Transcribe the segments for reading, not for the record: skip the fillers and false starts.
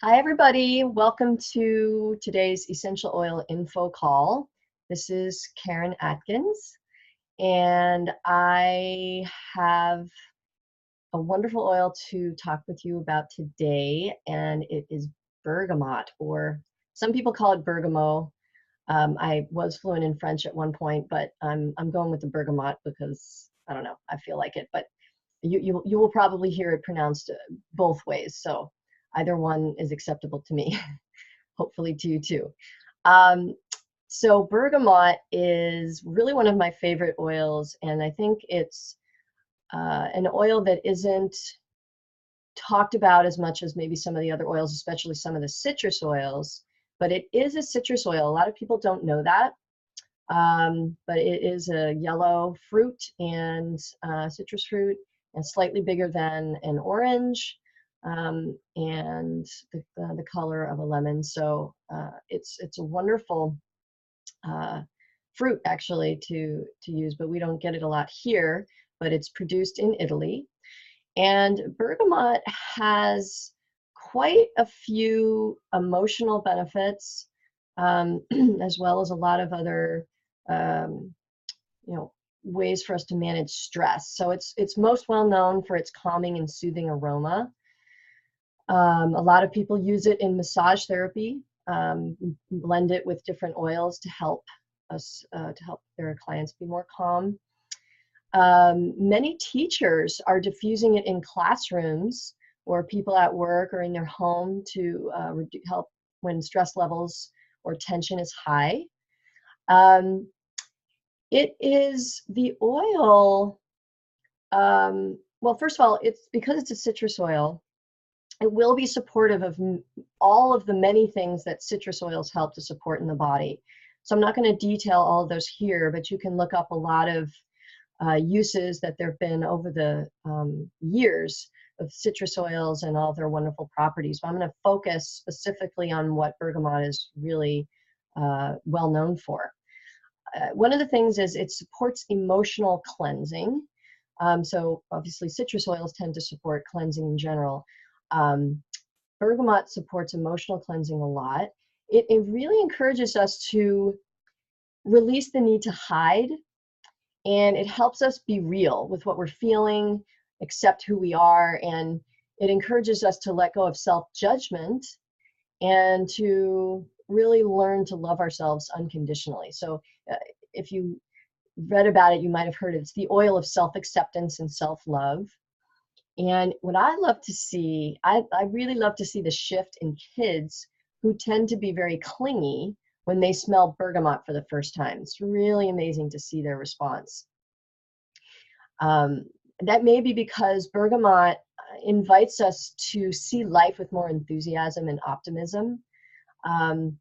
Hi, everybody. Welcome to today's Essential Oil Info Call. This is Karen Atkins, and I have a wonderful oil to talk with you about today, and it is bergamot, or some people call it bergamot. I was fluent in French at one point, but I'm going with the bergamot because I don't know, I feel like it. But you will probably hear it pronounced both ways, so either one is acceptable to me. Hopefully to you too. Um, so bergamot is really one of my favorite oils, and I think it's an oil that isn't talked about as much as maybe some of the other oils, especially some of the citrus oils. But it is a citrus oil. A lot of people don't know that. But it is a yellow fruit and citrus fruit, and slightly bigger than an orange, and the color of a lemon. So it's a wonderful fruit actually to use, but we don't get it a lot here. But it's produced in Italy, and bergamot has quite a few emotional benefits, as well as a lot of other um, ways for us to manage stress. So it's most well known for its calming and soothing aroma. A lot of people use it in massage therapy, blend it with different oils to help to help their clients be more calm. Many teachers are diffusing it in classrooms or people at work or in their home to help when stress levels or tension is high. Um, it is the oil, well, first of all, it's because it's a citrus oil, it will be supportive of all of the many things that citrus oils help to support in the body. So I'm not going to detail all of those here, but you can look up a lot of uses that there have been over the years of citrus oils and all their wonderful properties. But I'm going to focus specifically on what bergamot is really well known for. One of the things is it supports emotional cleansing. So obviously citrus oils tend to support cleansing in general. Bergamot supports emotional cleansing a lot. It really encourages us to release the need to hide, and it helps us be real with what we're feeling, accept who we are, and it encourages us to let go of self-judgment and to really learn to love ourselves unconditionally. So if you read about it, you might have heard it. It's the oil of self-acceptance and self-love. And what I love to see, I really love to see the shift in kids who tend to be very clingy when they smell bergamot for the first time. It's really amazing to see their response. That may be because bergamot invites us to see life with more enthusiasm and optimism. And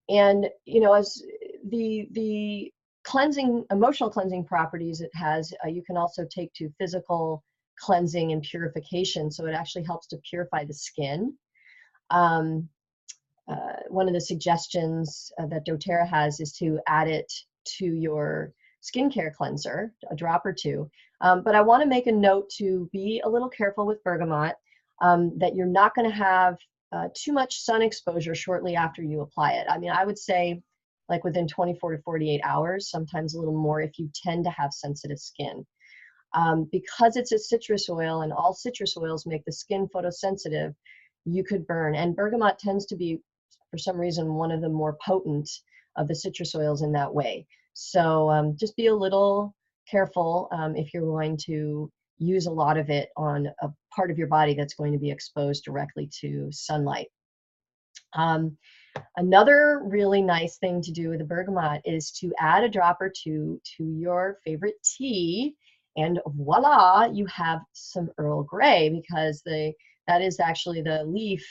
as the cleansing, emotional cleansing properties it has, you can also take to physical cleansing and purification. So it actually helps to purify the skin. One of the suggestions that doTERRA has is to add it to your skincare cleanser, a drop or two. But I want to make a note to be a little careful with bergamot, that you're not going to have too much sun exposure shortly after you apply it. I mean, I would say like within 24 to 48 hours, sometimes a little more if you tend to have sensitive skin. Because it's a citrus oil and all citrus oils make the skin photosensitive, you could burn. And bergamot tends to be, for some reason, one of the more potent of the citrus oils in that way. So just be a little careful if you're going to use a lot of it on a part of your body that's going to be exposed directly to sunlight. Another really nice thing to do with the bergamot is to add a drop or two to your favorite tea, and voila, you have some Earl Grey, because that is actually the leaf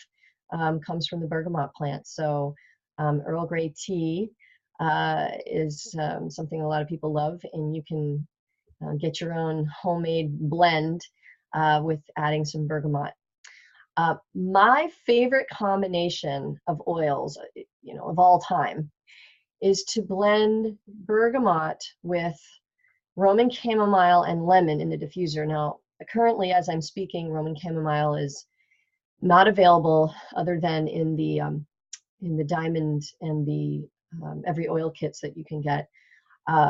comes from the bergamot plant. So Earl Grey tea is something a lot of people love, and you can get your own homemade blend with adding some bergamot. My favorite combination of oils, of all time, is to blend bergamot with Roman chamomile and lemon in the diffuser. Now, currently, as I'm speaking, Roman chamomile is not available other than in the diamond and the every oil kits that you can get.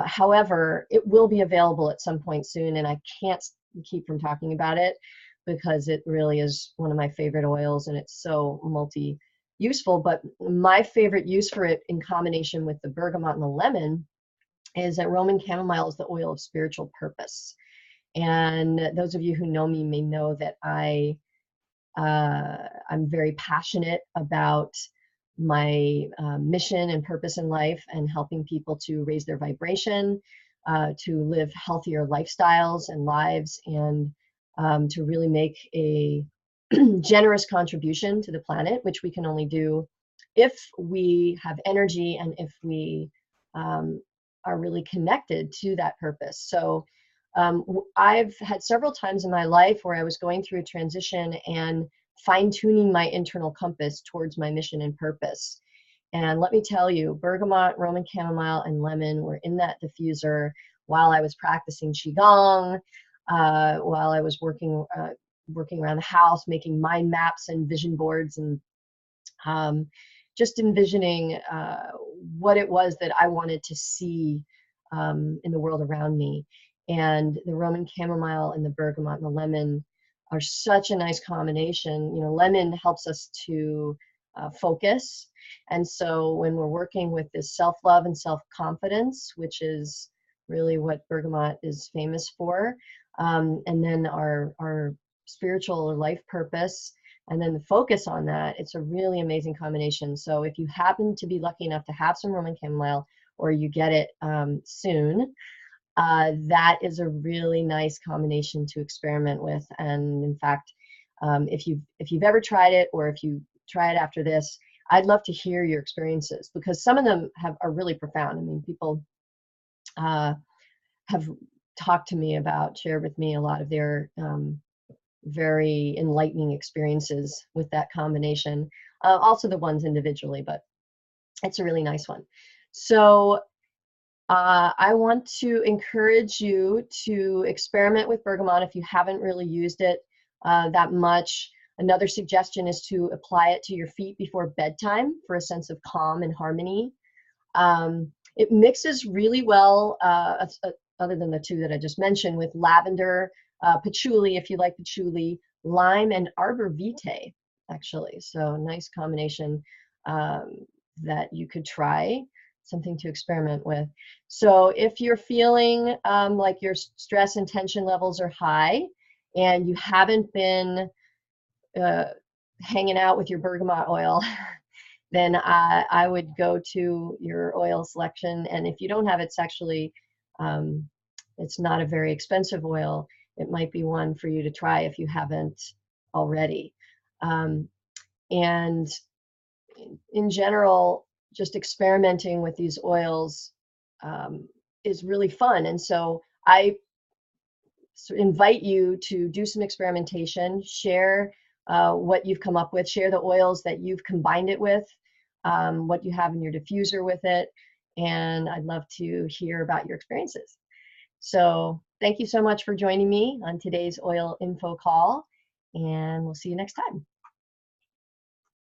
However, it will be available at some point soon, and I can't keep from talking about it because it really is one of my favorite oils, and it's so multi-useful. But my favorite use for it, in combination with the bergamot and the lemon, is that Roman chamomile is the oil of spiritual purpose. And those of you who know me may know that I'm very passionate about my mission and purpose in life, and helping people to raise their vibration, to live healthier lifestyles and lives, and to really make a generous contribution to the planet, which we can only do if we have energy and if we are really connected to that purpose. So I've had several times in my life where I was going through a transition and fine-tuning my internal compass towards my mission and purpose. And let me tell you, bergamot, Roman chamomile, and lemon were in that diffuser while I was practicing Qigong, while I was working around the house, making mind maps and vision boards, and just envisioning what it was that I wanted to see in the world around me. And the Roman chamomile and the bergamot and the lemon are such a nice combination. You know, lemon helps us to focus. And so when we're working with this self-love and self-confidence, which is really what bergamot is famous for, and then our spiritual or life purpose, and then the focus on that, it's a really amazing combination. So if you happen to be lucky enough to have some Roman chamomile, or you get it soon, that is a really nice combination to experiment with. And in fact, if you've ever tried it, or if you try it after this, I'd love to hear your experiences, because some of them are really profound. I mean, people have talked to me about, shared with me a lot of their very enlightening experiences with that combination. Also the ones individually, but it's a really nice one. So I want to encourage you to experiment with bergamot if you haven't really used it that much. Another suggestion is to apply it to your feet before bedtime for a sense of calm and harmony. It mixes really well, other than the two that I just mentioned, with lavender, patchouli, if you like patchouli, lime, and arbor vitae, actually. So nice combination that you could try, something to experiment with. So if you're feeling like your stress and tension levels are high, and you haven't been hanging out with your bergamot oil, then I would go to your oil selection. And if you don't have it, it's actually, it's not a very expensive oil. It might be one for you to try if you haven't already. And in general, just experimenting with these oils is really fun. And so I invite you to do some experimentation, share what you've come up with, share the oils that you've combined it with, what you have in your diffuser with it, and I'd love to hear about your experiences. So thank you so much for joining me on today's oil info call, and we'll see you next time.